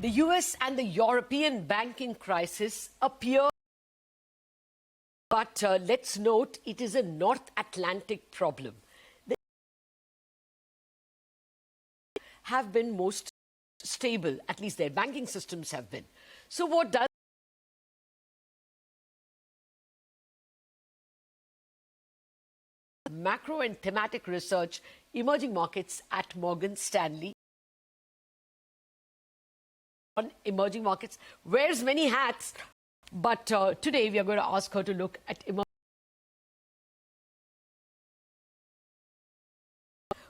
The US and the European banking crisis appear, but let's note it is a North Atlantic problem. They have been most stable, at least their banking systems have been. So what does Macro and Thematic Research-Emerging Markets at Morgan Stanley on emerging markets, wears many hats, but today we are going to ask her to look at emerging.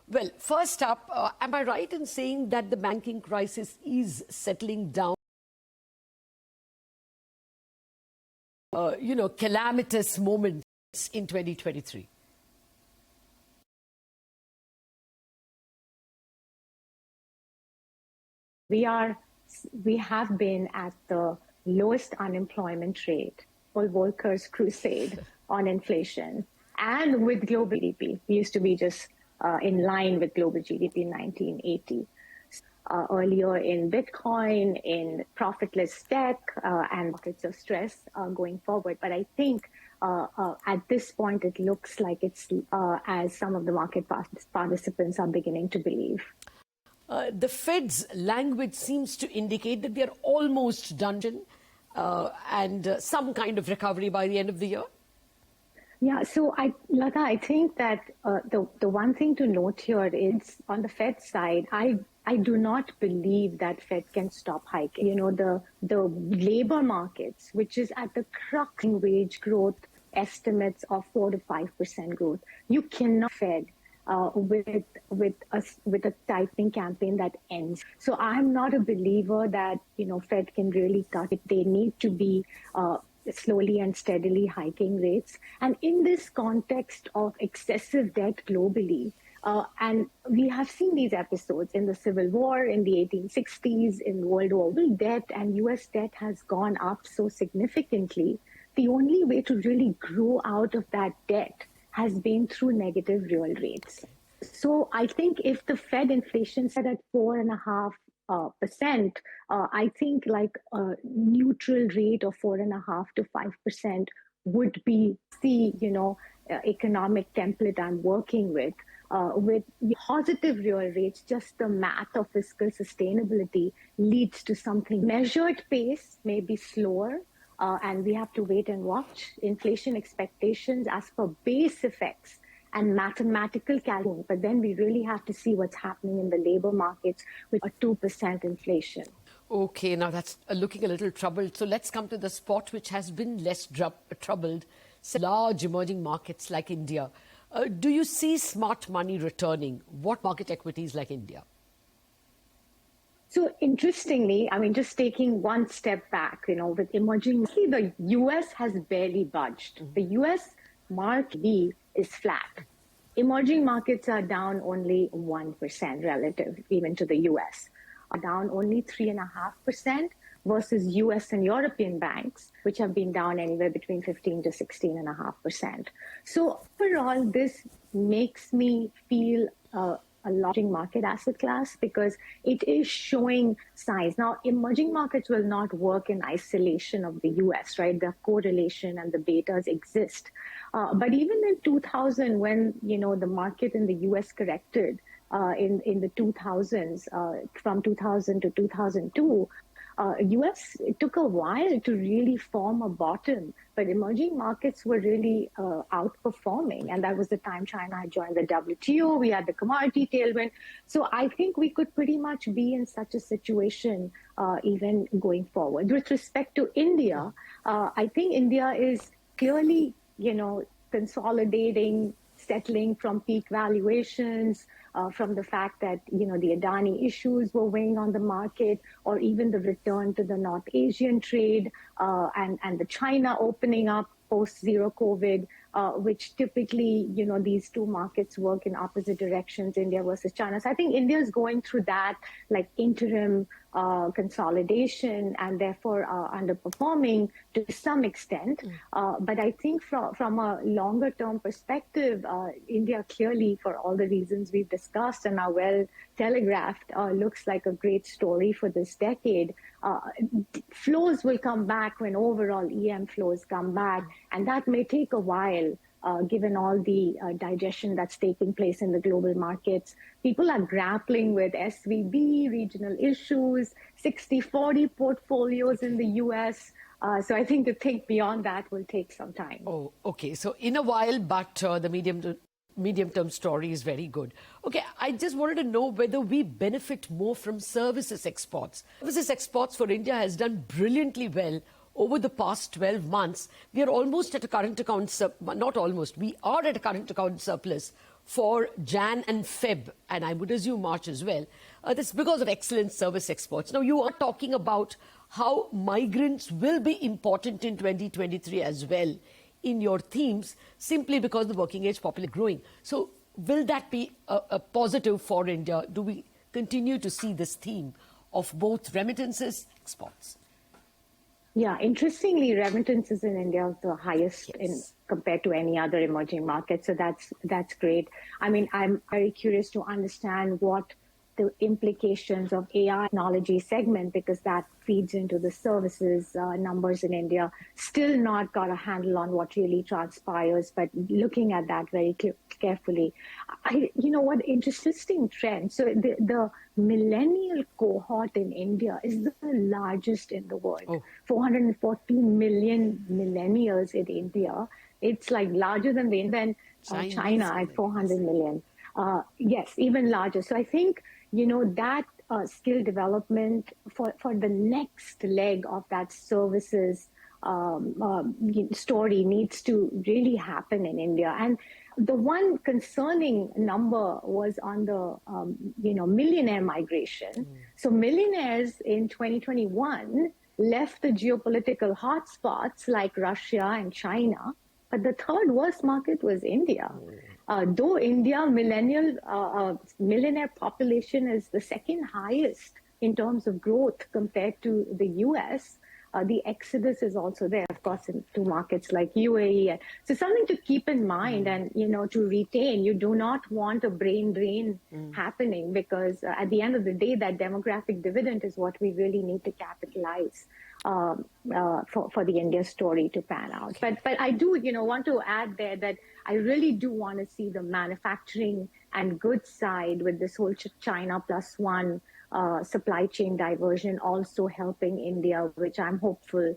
Well, first up, am I right in saying that the banking crisis is settling down? Calamitous moments in 2023. We have been at the lowest unemployment rate, Paul Volcker's crusade on inflation, and with global GDP. We used to be just in line with global GDP in 1980. Earlier in Bitcoin, in profitless tech, and markets of stress going forward. But I think at this point, it looks like it's as some of the market participants are beginning to believe. The Fed's language seems to indicate that they're almost done and some kind of recovery by the end of the year. Yeah, so Lata, I think that the one thing to note here is on the Fed side, I do not believe that Fed can stop hiking. You know, the labor markets, which is at the crux of wage growth estimates of 4 to 5% growth, you cannot Fed with a tightening campaign that ends. So I'm not a believer that, Fed can really cut it. They need to be slowly and steadily hiking rates. And in this context of excessive debt globally, and we have seen these episodes in the Civil War, in the 1860s, in World War II, debt and US debt has gone up so significantly. The only way to really grow out of that debt has been through negative real rates. So I think if the Fed inflation set at 4.5%, I think like a neutral rate of 4.5 to 5% would be the economic template I'm working with positive real rates. Just the math of fiscal sustainability leads to something. Measured pace may be slower. And we have to wait and watch inflation expectations as per base effects and mathematical calculation. But then we really have to see what's happening in the labor markets with a 2% inflation. Okay, now that's looking a little troubled. So let's come to the spot which has been less troubled, large emerging markets like India. Do you see smart money returning? What market equities like India? So interestingly, just taking one step back, with emerging, the US has barely budged. The US market is flat. Emerging markets are down only 1% relative even to the US, are down only 3.5% versus US and European banks, which have been down anywhere between 15 to 16.5%. So overall, this makes me feel a large market asset class because it is showing signs. Now, emerging markets will not work in isolation of the US, right? The correlation and the betas exist. But even in 2000, when, the market in the US corrected in the 2000s, from 2000 to 2002, US, it took a while to really form a bottom, but emerging markets were really outperforming. And that was the time China had joined the WTO. We had the commodity tailwind. So I think we could pretty much be in such a situation even going forward. With respect to India, I think India is clearly, consolidating, settling from peak valuations, from the fact that, the Adani issues were weighing on the market, or even the return to the North Asian trade and the China opening up post-zero COVID. which typically, these two markets work in opposite directions, India versus China. So I think India is going through that like interim consolidation and therefore underperforming to some extent. But I think from a longer term perspective, India clearly, for all the reasons we've discussed and are well telegraphed, looks like a great story for this decade. Flows will come back when overall EM flows come back, and that may take a while. Given all the digestion that's taking place in the global markets, people are grappling with SVB, regional issues, 60-40 portfolios in the US. So I think to think beyond that will take some time. Oh, okay. So in a while, but the medium-term story is very good. Okay, I just wanted to know whether we benefit more from services exports. Services exports for India has done brilliantly well over the past 12 months. We are almost at a current account, not almost, we are at a current account surplus for Jan and Feb, and I would assume March as well. That's because of excellent service exports. Now, you are talking about how migrants will be important in 2023 as well in your themes, simply because the working age population is growing. So will that be a positive for India? Do we continue to see this theme of both remittances and exports? Yeah, interestingly, remittances in India are the highest compared to any other emerging market. So that's great. I mean, I'm very curious to understand what the implications of AI technology segment, because that feeds into the services numbers in India. Still not got a handle on what really transpires, but looking at that very carefully. What interesting trend. So the millennial cohort in India is the largest in the world. 414 million millennials in India. It's like larger than China at 400 million. Yes, even larger. So I think, that skill development for the next leg of that services story needs to really happen in India. And the one concerning number was on the, millionaire migration. So millionaires in 2021 left the geopolitical hotspots like Russia and China, but the third worst market was India. Though India millionaire population is the second highest in terms of growth compared to the US, the exodus is also there, of course, into markets like UAE. So something to keep in mind and, to retain. You do not want a brain drain happening, because at the end of the day, that demographic dividend is what we really need to capitalize for the India story to pan out. But I do, want to add there that I really do want to see the manufacturing and goods side with this whole China plus one supply chain diversion also helping India, which I'm hopeful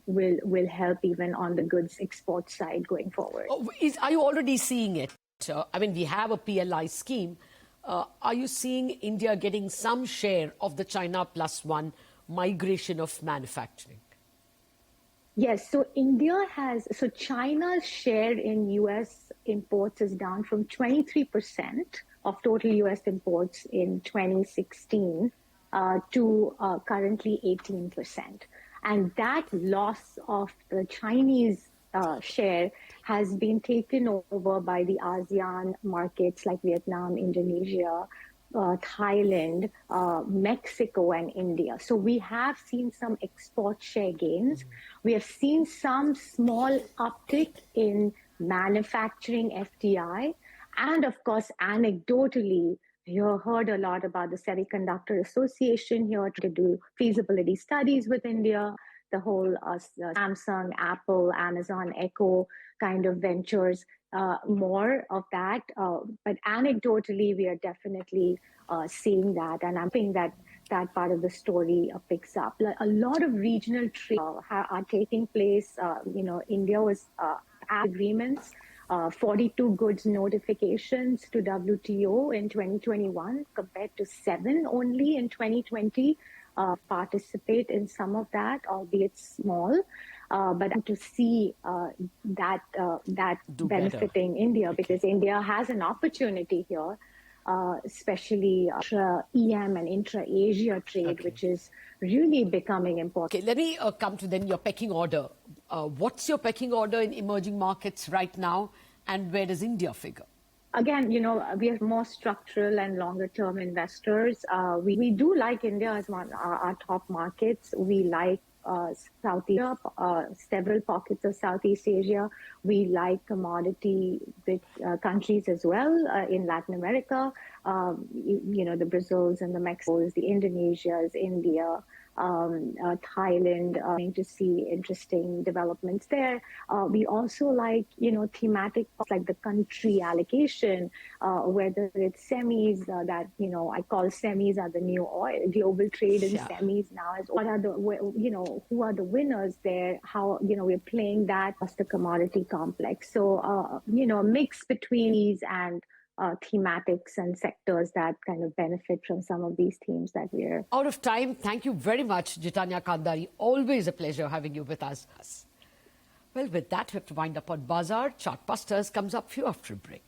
will help even on the goods export side going forward. Are you already seeing it? We have a PLI scheme. Are you seeing India getting some share of the China plus one migration of manufacturing? Yes, so China's share in US imports is down from 23% of total US imports in 2016 to currently 18%. And that loss of the Chinese share has been taken over by the ASEAN markets like Vietnam, Indonesia, Thailand, Mexico, and India. So we have seen some export share gains. We have seen some small uptick in manufacturing FDI. And of course, anecdotally, you heard a lot about the Semiconductor Association here to do feasibility studies with India, the whole Samsung, Apple, Amazon, Echo kind of ventures. More of that. But anecdotally, we are definitely seeing that. And I'm thinking that part of the story picks up. A lot of regional trade are taking place. India was agreements, 42 goods notifications to WTO in 2021 compared to 7 only in 2020. Participate in some of that, albeit small. But to see that benefiting India, because India has an opportunity here, especially intra-EM and intra-Asia trade, which is really becoming important. Okay, let me come to then your pecking order. What's your pecking order in emerging markets right now, and where does India figure? Again, we are more structural and longer term investors. We do like India as one our top markets. We like South Europe, several pockets of Southeast Asia. We like commodity countries as well in Latin America. The Brazils and the Mexicos, the Indonesias, India, Thailand, to see interesting developments there. We also like, thematic like the country allocation, whether it's semis that, I call semis are the new oil, global trade in semis now. What are the, who are the winners there? How, we're playing that as the commodity complex. So, a mix between these and thematics and sectors that kind of benefit from some of these themes that we're... Out of time, thank you very much, Jitania Kandhari. Always a pleasure having you with us. Well, with that, we have to wind up on Bazaar. Chartbusters comes up for you after a break.